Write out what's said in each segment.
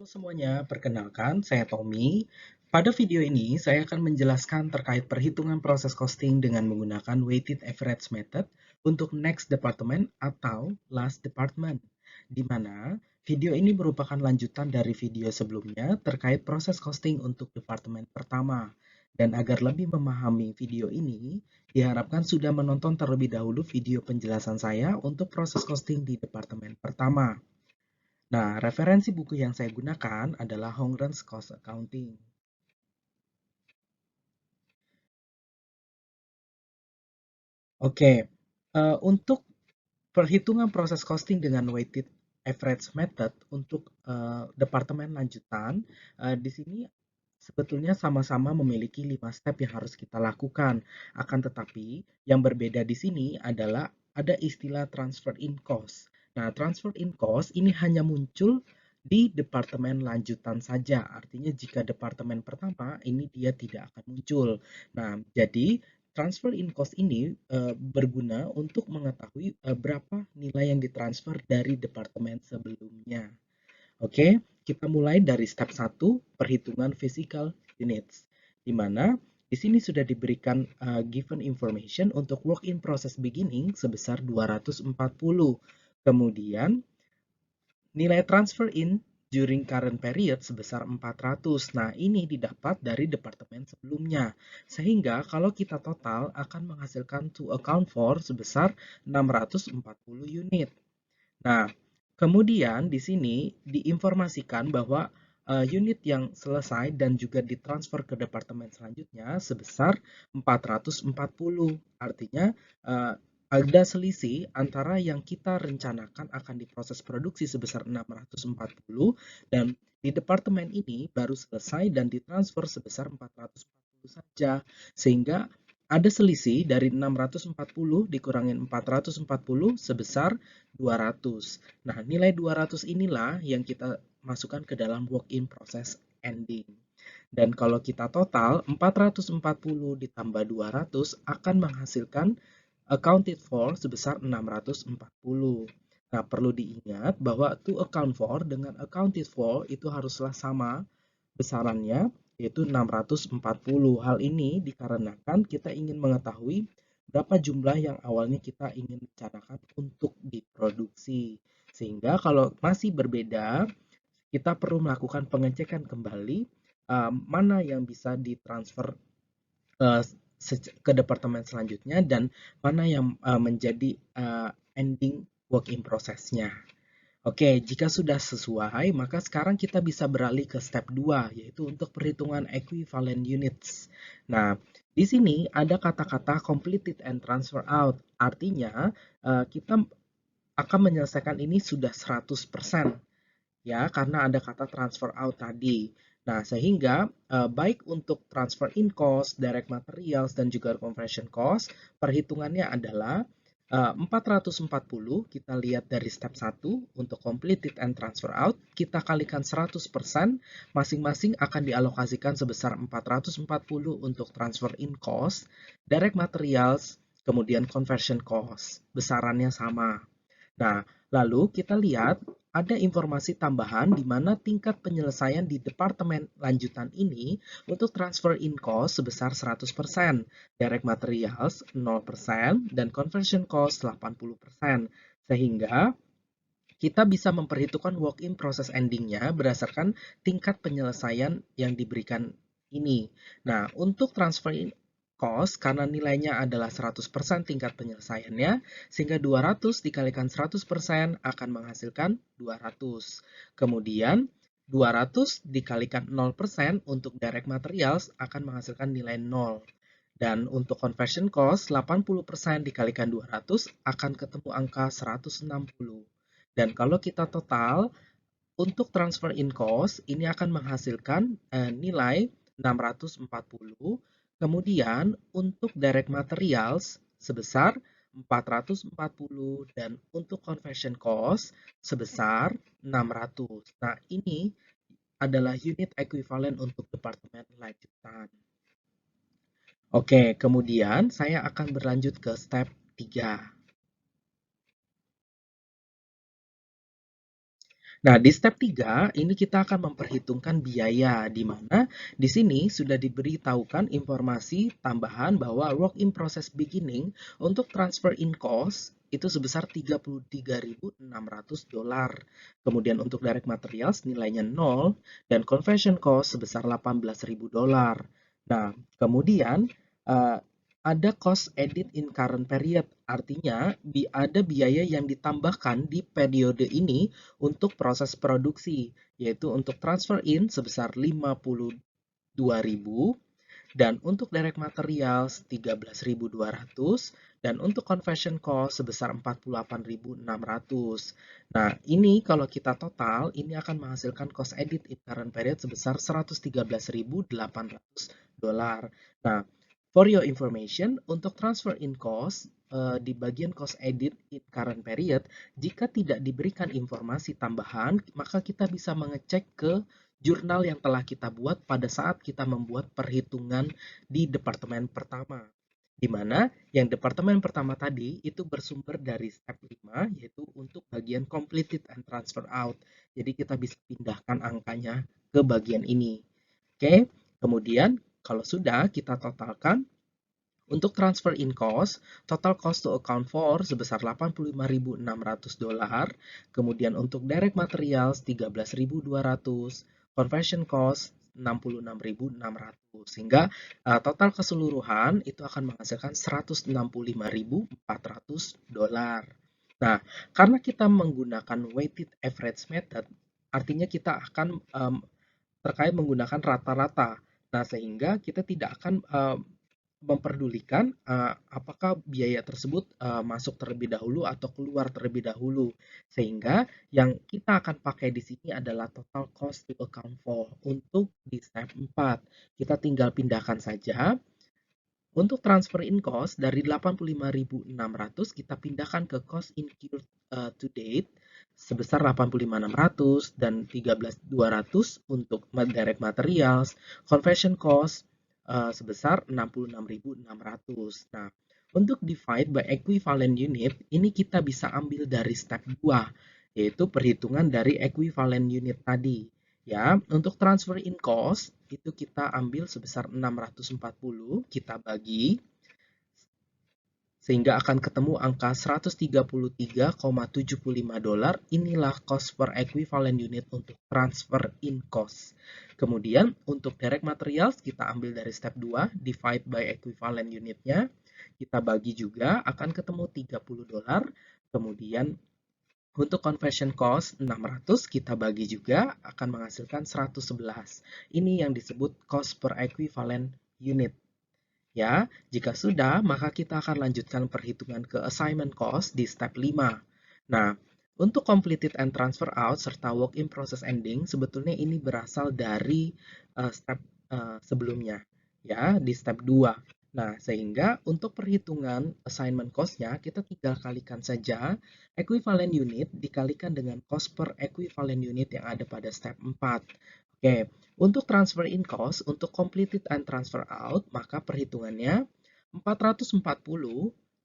Halo semuanya, perkenalkan saya Tommy. Pada video ini saya akan menjelaskan terkait perhitungan proses costing dengan menggunakan weighted average method untuk next department atau last department, di mana video ini merupakan lanjutan dari video sebelumnya terkait proses costing untuk departemen pertama. Dan agar lebih memahami video ini, diharapkan sudah menonton terlebih dahulu video penjelasan saya untuk proses costing di departemen pertama. Nah, referensi buku yang saya gunakan adalah Hongren's Cost Accounting. Oke, untuk perhitungan proses costing dengan weighted average method untuk departemen lanjutan, di sini sebetulnya sama-sama memiliki 5 step yang harus kita lakukan. Akan tetapi, yang berbeda di sini adalah ada istilah transfer in cost. Nah, transfer in cost ini hanya muncul di departemen lanjutan saja. Artinya jika departemen pertama ini dia tidak akan muncul. Nah, jadi transfer in cost ini berguna untuk mengetahui berapa nilai yang ditransfer dari departemen sebelumnya. Oke, kita mulai dari step 1, perhitungan physical units, di mana di sini sudah diberikan given information untuk work in process beginning sebesar 240. Kemudian nilai transfer in during current period sebesar 400. Nah, ini didapat dari departemen sebelumnya. Sehingga kalau kita total akan menghasilkan to account for sebesar 640 unit. Nah, kemudian di sini diinformasikan bahwa unit yang selesai dan juga ditransfer ke departemen selanjutnya sebesar 440. Artinya ada selisih antara yang kita rencanakan akan diproses produksi sebesar 640 dan di departemen ini baru selesai dan ditransfer sebesar 440 saja. Sehingga ada selisih dari 640 dikurangin 440 sebesar 200. Nah, nilai 200 inilah yang kita masukkan ke dalam work in process ending. Dan kalau kita total, 440 ditambah 200 akan menghasilkan accounted for sebesar 640. Nah, perlu diingat bahwa to account for dengan accounted for itu haruslah sama besarannya, yaitu 640. Hal ini dikarenakan kita ingin mengetahui berapa jumlah yang awalnya kita ingin rencanakan untuk diproduksi. Sehingga kalau masih berbeda, kita perlu melakukan pengecekan kembali mana yang bisa ditransfer ke departemen selanjutnya dan mana yang menjadi ending work in process-nya. Oke, jika sudah sesuai, maka sekarang kita bisa beralih ke step 2, yaitu untuk perhitungan equivalent units. Nah, di sini ada kata-kata completed and transfer out. Artinya, kita akan menyelesaikan ini sudah 100%, ya, karena ada kata transfer out tadi. Nah, sehingga baik untuk transfer in cost, direct materials, dan juga conversion cost, perhitungannya adalah 440, kita lihat dari step 1, untuk completed and transfer out, kita kalikan 100%, masing-masing akan dialokasikan sebesar 440 untuk transfer in cost, direct materials, kemudian conversion cost, besarannya sama. Nah, lalu kita lihat ada informasi tambahan di mana tingkat penyelesaian di departemen lanjutan ini untuk transfer in cost sebesar 100%, direct materials 0%, dan conversion cost 80%. Sehingga kita bisa memperhitungkan work in process ending-nya berdasarkan tingkat penyelesaian yang diberikan ini. Nah, untuk transfer in cost, karena nilainya adalah 100% tingkat penyelesaiannya, sehingga 200 dikalikan 100% akan menghasilkan 200. Kemudian, 200 dikalikan 0% untuk direct materials akan menghasilkan nilai 0. Dan untuk conversion cost, 80% dikalikan 200 akan ketemu angka 160. Dan kalau kita total, untuk transfer in cost, ini akan menghasilkan nilai 640. Kemudian untuk direct materials sebesar 440 dan untuk conversion cost sebesar 600. Nah, ini adalah unit equivalent untuk departemen lanjutan. Oke, kemudian saya akan berlanjut ke step 3. Nah, di step 3 ini kita akan memperhitungkan biaya, di mana di sini sudah diberitahukan informasi tambahan bahwa work in process beginning untuk transfer in cost itu sebesar $33.600. Kemudian untuk direct materials nilainya 0 dan conversion cost sebesar $18.000. Nah, kemudian eh, ada cost edit in current period, artinya ada biaya yang ditambahkan di periode ini untuk proses produksi, yaitu untuk transfer in sebesar 52.000 dan untuk direct materials 13.200 dan untuk conversion cost sebesar 48.600. Nah, ini kalau kita total ini akan menghasilkan cost edit in current period sebesar 113.800 dolar. Nah, for your information, untuk transfer in cost di bagian cost edit in current period, jika tidak diberikan informasi tambahan, maka kita bisa mengecek ke jurnal yang telah kita buat pada saat kita membuat perhitungan di departemen pertama. Di mana yang departemen pertama tadi itu bersumber dari step 5, yaitu untuk bagian completed and transfer out. Jadi kita bisa pindahkan angkanya ke bagian ini. Oke, kemudian kalau sudah kita totalkan, untuk transfer in cost, total cost to account for sebesar $85.600, kemudian untuk direct materials 13.200, conversion cost 66.600, sehingga total keseluruhan itu akan menghasilkan $165.400. Nah, karena kita menggunakan weighted average method, artinya kita akan terkait menggunakan rata-rata. Nah, sehingga kita tidak akan memperdulikan apakah biaya tersebut masuk terlebih dahulu atau keluar terlebih dahulu. Sehingga yang kita akan pakai di sini adalah total cost to account for untuk di step 4. Kita tinggal pindahkan saja. Untuk transfer in cost dari 85.600 kita pindahkan ke cost incurred to date sebesar 85.600 dan 13.200 untuk direct materials, conversion cost sebesar 66.600. Nah, untuk divide by equivalent unit, ini kita bisa ambil dari step 2, yaitu perhitungan dari equivalent unit tadi. Ya, untuk transfer in cost itu kita ambil sebesar 640, kita bagi sehingga akan ketemu angka $133,75. Inilah cost per equivalent unit untuk transfer in cost. Kemudian untuk direct materials kita ambil dari step 2, divide by equivalent unitnya. Kita bagi juga akan ketemu $30. Kemudian untuk conversion cost 600 kita bagi juga akan menghasilkan 111. Ini yang disebut cost per equivalent unit. Ya, jika sudah, maka kita akan lanjutkan perhitungan ke assignment cost di step 5. Nah, untuk completed and transfer out serta work in process ending, sebetulnya ini berasal dari step sebelumnya, ya, di step 2. Nah, sehingga untuk perhitungan assignment cost-nya, kita tinggal kalikan saja equivalent unit dikalikan dengan cost per equivalent unit yang ada pada step 4. Oke, untuk transfer in cost, untuk completed and transfer out, maka perhitungannya 440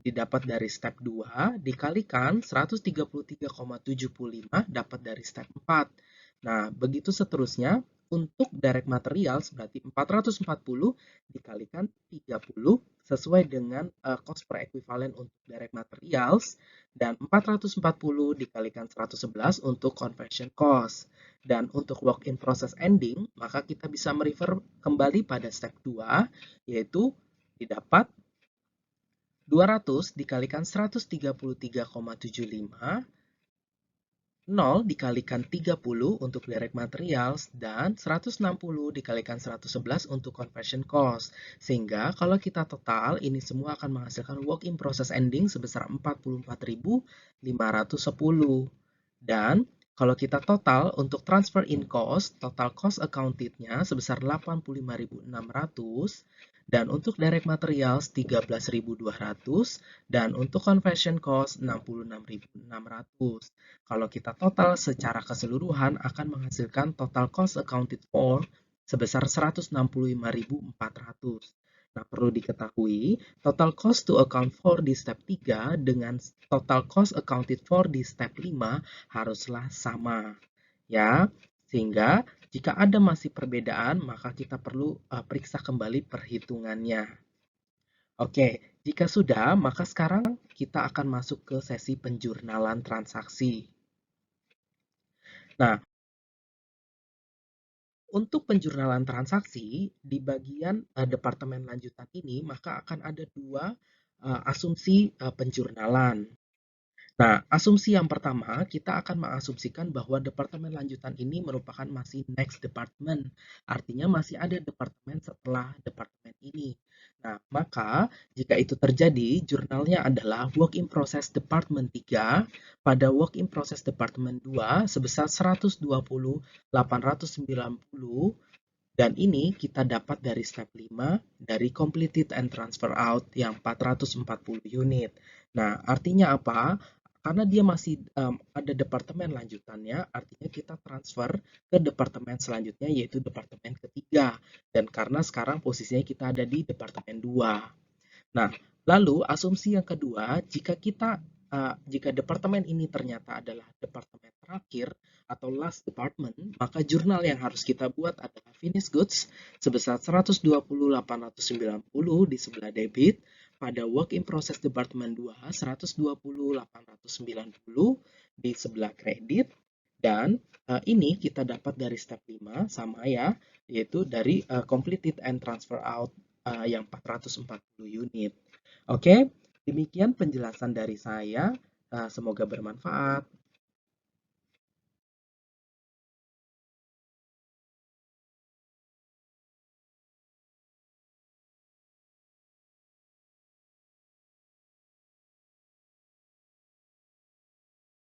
didapat dari step 2 dikalikan 133,75 dapat dari step 4. Nah, begitu seterusnya. Untuk direct materials berarti 440 dikalikan 30 sesuai dengan cost per equivalent untuk direct materials dan 440 dikalikan 111 untuk conversion cost. Dan untuk work in process ending, maka kita bisa merefer kembali pada step 2, yaitu didapat 200 dikalikan 133,75, 0 dikalikan 30 untuk direct materials, dan 160 dikalikan 111 untuk conversion cost. Sehingga kalau kita total, ini semua akan menghasilkan work in process ending sebesar 44.510. Dan kalau kita total untuk transfer in cost, total cost accounted-nya sebesar 85.600 dan untuk direct materials 13.200 dan untuk conversion cost 66.600. Kalau kita total secara keseluruhan akan menghasilkan total cost accounted for sebesar 165.400. Nah, perlu diketahui, total cost to account for di step 3 dengan total cost accounted for di step 5 haruslah sama. ya. Sehingga jika ada masih perbedaan, maka kita perlu periksa kembali perhitungannya. Oke, jika sudah, maka sekarang kita akan masuk ke sesi penjurnalan transaksi. Nah, untuk penjurnalan transaksi di bagian departemen lanjutan ini, maka akan ada dua asumsi penjurnalan. Nah, asumsi yang pertama, kita akan mengasumsikan bahwa departemen lanjutan ini merupakan masih next department. Artinya masih ada departemen setelah departemen ini. Nah, maka jika itu terjadi, jurnalnya adalah work in process department 3 pada work in process department 2 sebesar 120.890, dan ini kita dapat dari step 5 dari completed and transfer out yang 440 unit. Nah, artinya apa? Karena dia masih ada departemen lanjutannya, artinya kita transfer ke departemen selanjutnya yaitu departemen ketiga. Dan karena sekarang posisinya kita ada di departemen 2. Nah, lalu asumsi yang kedua, jika departemen ini ternyata adalah departemen terakhir atau last department, maka jurnal yang harus kita buat adalah finished goods sebesar 120.890 di sebelah debit, pada work in process department 2 120.890 di sebelah kredit, dan ini kita dapat dari step 5 sama ya, yaitu dari completed and transfer out yang 440 unit. Oke, demikian penjelasan dari saya. Semoga bermanfaat.